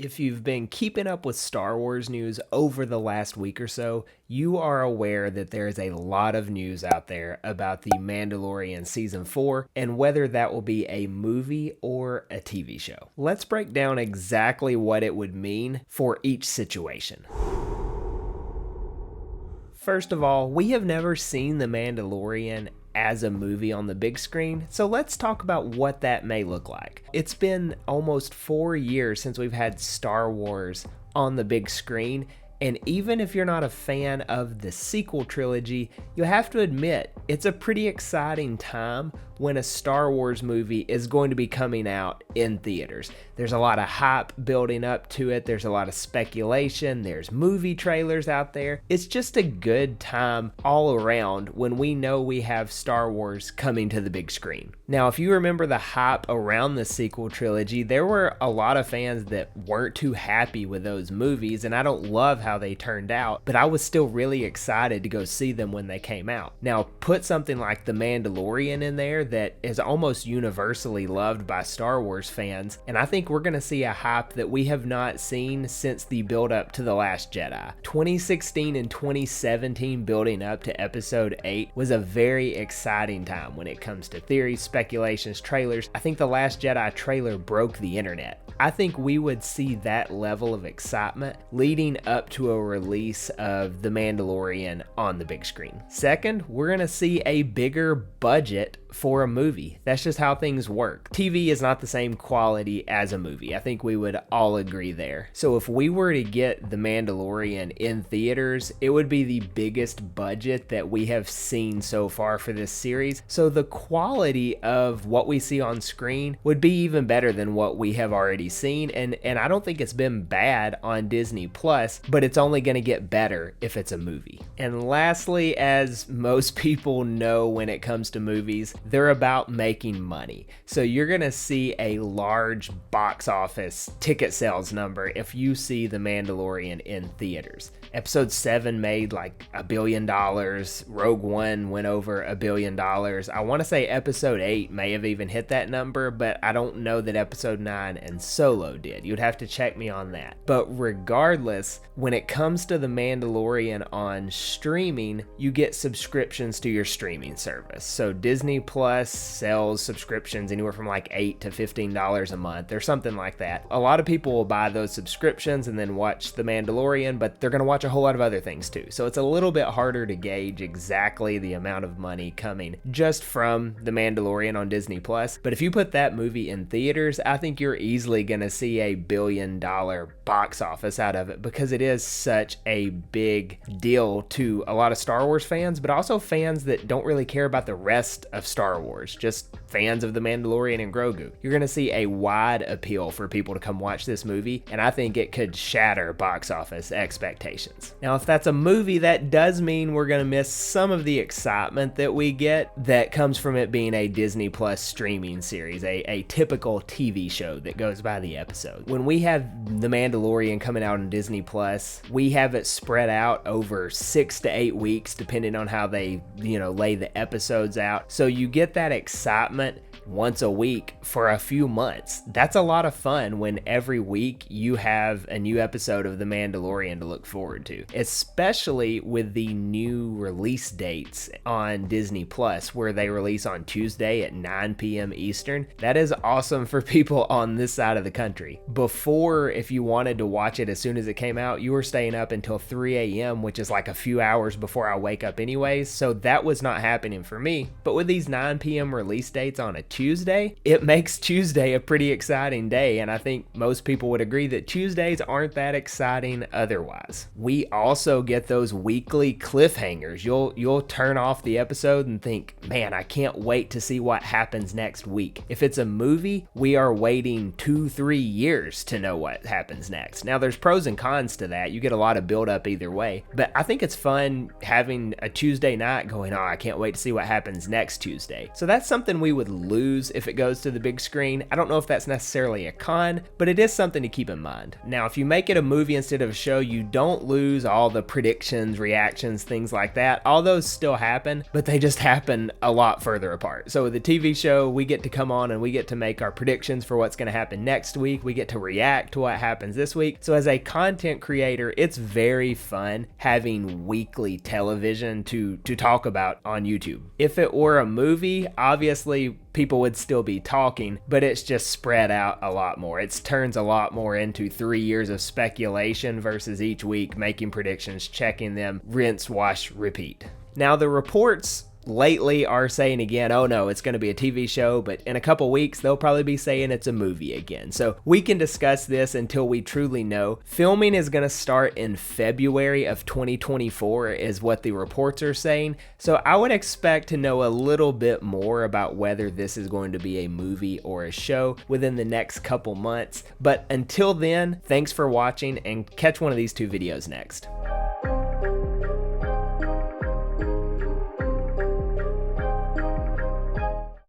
If you've been keeping up with Star Wars news over the last week or so, you are aware that there is a lot of news out there about The Mandalorian Season 4 and whether that will be a movie or a TV show. Let's break down exactly what it would mean for each situation. First of all, we have never seen The Mandalorian as a movie on the big screen, so let's talk about what that may look like. It's been almost 4 years since we've had Star Wars on the big screen, and even if you're not a fan of the sequel trilogy, you have to admit it's a pretty exciting time when a Star Wars movie is going to be coming out in theaters. There's a lot of hype building up to it. There's a lot of speculation. There's movie trailers out there. It's just a good time all around when we know we have Star Wars coming to the big screen. Now, if you remember the hype around the sequel trilogy, there were a lot of fans that weren't too happy with those movies, and I don't love how they turned out, but I was still really excited to go see them when they came out. Now, put something like The Mandalorian in there that is almost universally loved by Star Wars fans, and I think we're going to see a hype that we have not seen since the build up to The Last Jedi. 2016 and 2017 building up to Episode 8 was a very exciting time when it comes to theories, speculations, trailers. I think The Last Jedi trailer broke the internet. I think we would see that level of excitement leading up to a release of The Mandalorian on the big screen. Second, we're going to see a bigger budget for a movie. That's just how things work. TV is not the same quality as a movie. I think we would all agree there. So if we were to get The Mandalorian in theaters, it would be the biggest budget that we have seen so far for this series. So the quality of what we see on screen would be even better than what we have already seen. And I don't think it's been bad on Disney Plus, but it's only going to get better if it's a movie. And lastly, as most people know when it comes to movies, they're about making money. So you're going to see a large box office ticket sales number if you see The Mandalorian in theaters. Episode 7 made like $1 billion. Rogue One went over $1 billion. I want to say Episode 8 may have even hit that number, but I don't know that Episode 9 and Solo did. You'd have to check me on that. But regardless, when it comes to The Mandalorian on streaming, you get subscriptions to your streaming service. So Disney Plus sells subscriptions anywhere from like $8 to $15 a month or something like that. A lot of people will buy those subscriptions and then watch The Mandalorian, but they're going to watch a whole lot of other things too. So it's a little bit harder to gauge exactly the amount of money coming just from The Mandalorian on Disney Plus. But if you put that movie in theaters, I think you're easily going to see $1 billion box office out of it because it is such a big deal to a lot of Star Wars fans, but also fans that don't really care about the rest of Star Wars, just fans of The Mandalorian and Grogu. You're going to see a wide appeal for people to come watch this movie, and I think it could shatter box office expectations. Now, if that's a movie, that does mean we're going to miss some of the excitement that we get that comes from it being a Disney Plus streaming series, a typical TV show that goes by the episode. When we have The Mandalorian coming out on Disney Plus, we have it spread out over 6 to 8 weeks, depending on how they, lay the episodes out. So you get that excitement once a week for a few months. That's a lot of fun when every week you have a new episode of The Mandalorian to look forward to, especially with the new release dates on Disney Plus, where they release on Tuesday at 9 p.m. Eastern. That is awesome for people on this side of the country. Before, if you wanted to watch it as soon as it came out, you were staying up until 3 a.m., which is like a few hours before I wake up anyways, so that was not happening for me. But with these 9 p.m. release dates on a Tuesday, it makes Tuesday a pretty exciting day, and I think most people would agree that Tuesdays aren't that exciting otherwise. We also get those weekly cliffhangers. You'll turn off the episode and think, man, I can't wait to see what happens next week. If it's a movie, we are waiting 2-3 years to know what happens next. Now, there's pros and cons to that. You get a lot of build up either way, but I think it's fun having a Tuesday night going, oh, I can't wait to see what happens next Tuesday. So that's something we would lose lose if it goes to the big screen. I don't know if that's necessarily a con, but it is something to keep in mind. Now, if you make it a movie instead of a show, you don't lose all the predictions, reactions, things like that. All those still happen, but they just happen a lot further apart. So with the TV show, we get to come on and we get to make our predictions for what's going to happen next week. We get to react to what happens this week. So as a content creator, it's very fun having weekly television to talk about on YouTube. If it were a movie, obviously people would still be talking, but it's just spread out a lot more. It turns a lot more into 3 years of speculation versus each week making predictions, checking them, rinse, wash, repeat. Now the reports lately are saying again, oh no, it's going to be a TV show, but in a couple weeks they'll probably be saying it's a movie again. So we can discuss this until we truly know. Filming is going to start in February of 2024 is what the reports are saying. So I would expect to know a little bit more about whether this is going to be a movie or a show within the next couple months. But until then, thanks for watching and catch one of these two videos next.